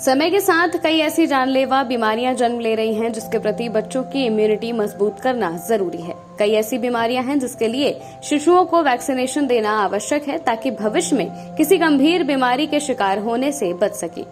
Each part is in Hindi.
समय के साथ कई ऐसी जानलेवा बीमारियां जन्म ले रही हैं जिसके प्रति बच्चों की इम्यूनिटी मजबूत करना जरूरी है। कई ऐसी बीमारियां हैं जिसके लिए शिशुओं को वैक्सीनेशन देना आवश्यक है ताकि भविष्य में किसी गंभीर बीमारी के शिकार होने से बच सके।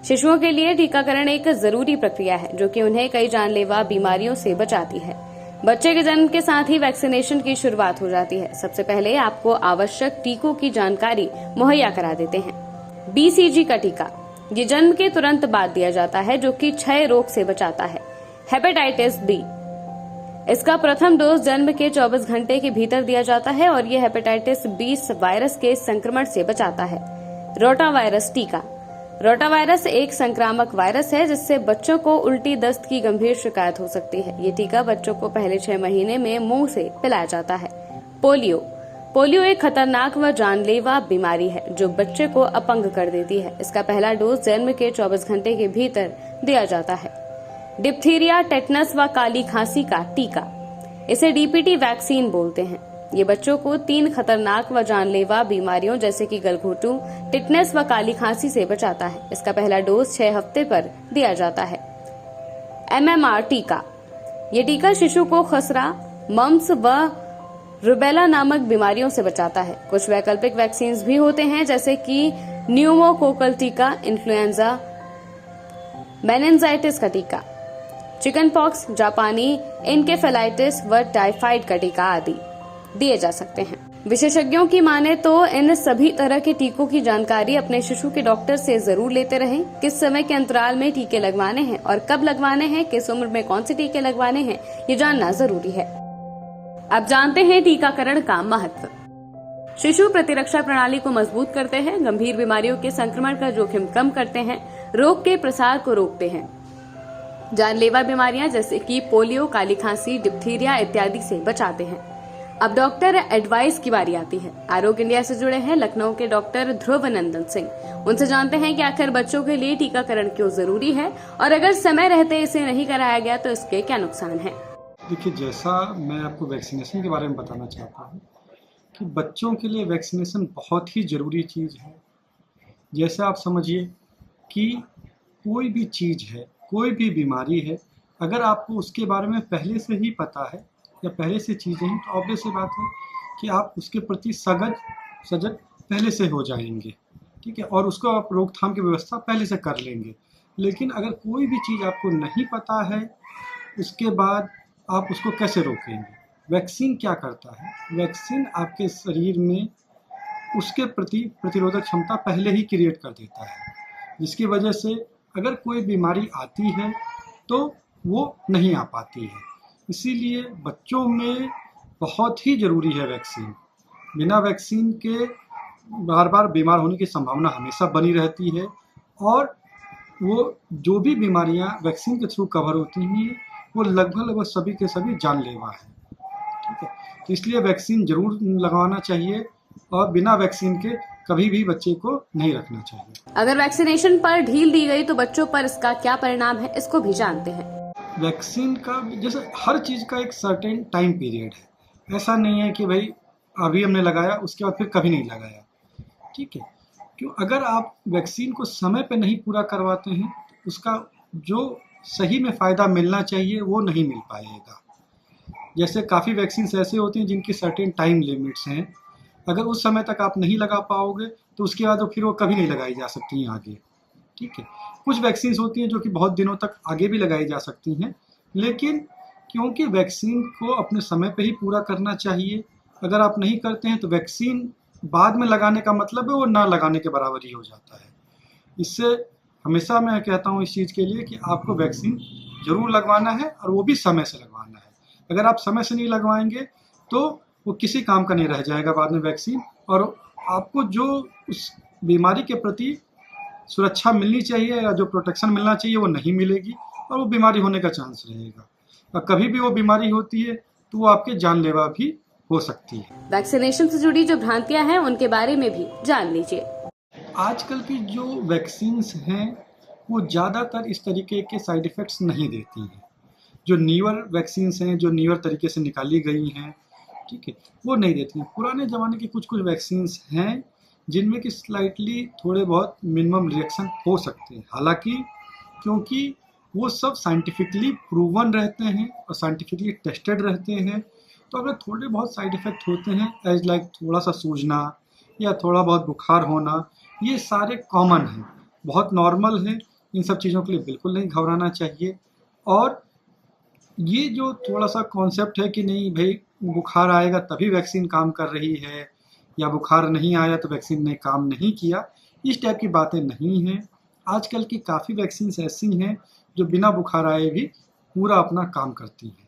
शिशुओं के लिए टीकाकरण एक जरूरी प्रक्रिया है जो कि उन्हें कई जानलेवा बीमारियों से बचाती है। बच्चे के जन्म के साथ ही वैक्सीनेशन की शुरुआत हो जाती है। सबसे पहले आपको आवश्यक टीकों की जानकारी मुहैया करा देते हैं। BCG का टीका ये जन्म के तुरंत बाद दिया जाता है जो कि क्षय रोग से बचाता है। हेपेटाइटिस B इसका प्रथम डोज जन्म के 24 घंटे के भीतर दिया जाता है और ये हेपेटाइटिस B वायरस के संक्रमण से बचाता है। रोटा वायरस टीका रोटा वायरस एक संक्रामक वायरस है जिससे बच्चों को उल्टी दस्त की गंभीर शिकायत हो सकती है। ये टीका बच्चों को पहले 6 महीने में मुंह से पिलाया जाता है। पोलियो एक खतरनाक व जानलेवा बीमारी है जो बच्चे को अपंग कर देती है। इसका पहला डोज जन्म के 24 घंटे के भीतर दिया जाता है। डिप्थीरिया, टेटनस व काली खांसी का टीका इसे DPT वैक्सीन बोलते हैं। ये बच्चों को 3 खतरनाक व जानलेवा बीमारियों जैसे कि गलघोटू, टिटनेस व काली खांसी से बचाता है। इसका पहला डोज 6 हफ्ते पर दिया जाता है। MMR टीका ये टीका शिशु को खसरा, मम्स व रुबेला नामक बीमारियों से बचाता है। कुछ वैकल्पिक वैक्सीन भी होते हैं जैसे कि न्यूमोकोकल टीका, इन्फ्लुएंजा, मेनिनजाइटिस का टीका, चिकन पॉक्स, जापानी इनकेफेलाइटिस व टाइफाइड का टीका आदि दिए जा सकते हैं। विशेषज्ञों की माने तो इन सभी तरह के टीकों की जानकारी अपने शिशु के डॉक्टर से जरूर लेते रहें। किस समय के अंतराल में टीके लगवाने हैं और कब लगवाने हैं, किस उम्र में कौन से टीके लगवाने हैं, ये जानना जरूरी है। अब जानते हैं टीकाकरण का महत्व। शिशु प्रतिरक्षा प्रणाली को मजबूत करते हैं, गंभीर बीमारियों के संक्रमण का जोखिम कम करते हैं, रोग के प्रसार को रोकते हैं। जानलेवा बीमारियां जैसे कि पोलियो, काली खांसी, डिप्थीरिया इत्यादि से बचाते हैं। अब डॉक्टर एडवाइस की बारी आती है। आरोग्य इंडिया से जुड़े हैं लखनऊ के डॉक्टर ध्रुव नंदन सिंह। उनसे जानते हैं कि आखिर बच्चों के लिए टीकाकरण क्यों जरूरी है और अगर समय रहते इसे नहीं कराया गया तो इसके क्या नुकसान हैं। देखिए, जैसा मैं आपको वैक्सीनेशन के बारे में बताना चाहता हूँ कि बच्चों के लिए वैक्सीनेशन बहुत ही ज़रूरी चीज़ है। जैसे आप समझिए कि कोई भी चीज़ है, कोई भी बीमारी है, अगर आपको उसके बारे में पहले से ही पता है या पहले से चीज़ें हैं तो ऑब्वियस सी बात है कि आप उसके प्रति सजग पहले से हो जाएंगे, ठीक है, और उसको आप रोकथाम की व्यवस्था पहले से कर लेंगे। लेकिन अगर कोई भी चीज़ आपको नहीं पता है, उसके बाद आप उसको कैसे रोकेंगे? वैक्सीन क्या करता है? वैक्सीन आपके शरीर में उसके प्रति प्रतिरोधक क्षमता पहले ही क्रिएट कर देता है, जिसकी वजह से अगर कोई बीमारी आती है तो वो नहीं आ पाती है। इसीलिए बच्चों में बहुत ही ज़रूरी है वैक्सीन। बिना वैक्सीन के बार बार बीमार होने की संभावना हमेशा बनी रहती है और वो जो भी बीमारियां वैक्सीन के थ्रू कवर होती हैं वो लगभग सभी के सभी जानलेवा है, ठीक है। तो इसलिए वैक्सीन जरूर लगवाना चाहिए और बिना वैक्सीन के कभी भी बच्चे को नहीं रखना चाहिए। अगर वैक्सीनेशन पर ढील दी गई तो बच्चों पर इसका क्या परिणाम है, इसको भी जानते हैं। वैक्सीन का जैसे हर चीज़ का एक सर्टेन टाइम पीरियड है। ऐसा नहीं है कि भाई अभी हमने लगाया उसके बाद फिर कभी नहीं लगाया, ठीक है। क्यों? अगर आप वैक्सीन को समय पे नहीं पूरा करवाते हैं तो उसका जो सही में फ़ायदा मिलना चाहिए वो नहीं मिल पाएगा। जैसे काफ़ी वैक्सीन ऐसे होती हैं जिनकी सर्टेन टाइम लिमिट्स हैं। अगर उस समय तक आप नहीं लगा पाओगे तो उसके बाद फिर वो कभी नहीं लगाई जा सकती हैं आगे, ठीक है। कुछ वैक्सीन होती हैं जो कि बहुत दिनों तक आगे भी लगाई जा सकती हैं, लेकिन क्योंकि वैक्सीन को अपने समय पे ही पूरा करना चाहिए, अगर आप नहीं करते हैं तो वैक्सीन बाद में लगाने का मतलब है वो ना लगाने के बराबर ही हो जाता है। इससे हमेशा मैं कहता हूँ इस चीज़ के लिए कि आपको वैक्सीन ज़रूर लगवाना है और वो भी समय से लगवाना है। अगर आप समय से नहीं लगवाएंगे तो वो किसी काम का नहीं रह जाएगा बाद में वैक्सीन, और आपको जो उस बीमारी के प्रति सुरक्षा मिलनी चाहिए या जो प्रोटेक्शन मिलना चाहिए वो नहीं मिलेगी और वो बीमारी होने का चांस रहेगा। और कभी भी वो बीमारी होती है तो वो आपके जानलेवा भी हो सकती है। वैक्सीनेशन से जुड़ी जो भ्रांतियां हैं उनके बारे में भी जान लीजिए। आजकल की जो वैक्सीन्स हैं वो ज़्यादातर इस तरीके के साइड इफ़ेक्ट्स नहीं देती हैं। जो न्यूअर वैक्सीन्स हैं, जो न्यूअर तरीके से निकाली गई हैं, ठीक है, वो नहीं देती हैं। पुराने ज़माने की कुछ वैक्सीन्स हैं जिनमें कि स्लाइटली थोड़े बहुत मिनिमम रिएक्शन हो सकते हैं। हालांकि क्योंकि वो सब साइंटिफिकली प्रूवन रहते हैं और साइंटिफिकली टेस्टेड रहते हैं, तो अगर थोड़े बहुत साइड इफ़ेक्ट होते हैं एज लाइक थोड़ा सा सूजना या थोड़ा बहुत बुखार होना, ये सारे कॉमन हैं, बहुत नॉर्मल है। इन सब चीज़ों के लिए बिल्कुल नहीं घबराना चाहिए। और ये जो थोड़ा सा कॉन्सेप्ट है कि नहीं भाई बुखार आएगा तभी वैक्सीन काम कर रही है या बुखार नहीं आया तो वैक्सीन ने काम नहीं किया, इस टाइप की बातें नहीं हैं। आजकल की काफ़ी वैक्सीन्स ऐसी हैं जो बिना बुखार आए भी पूरा अपना काम करती हैं।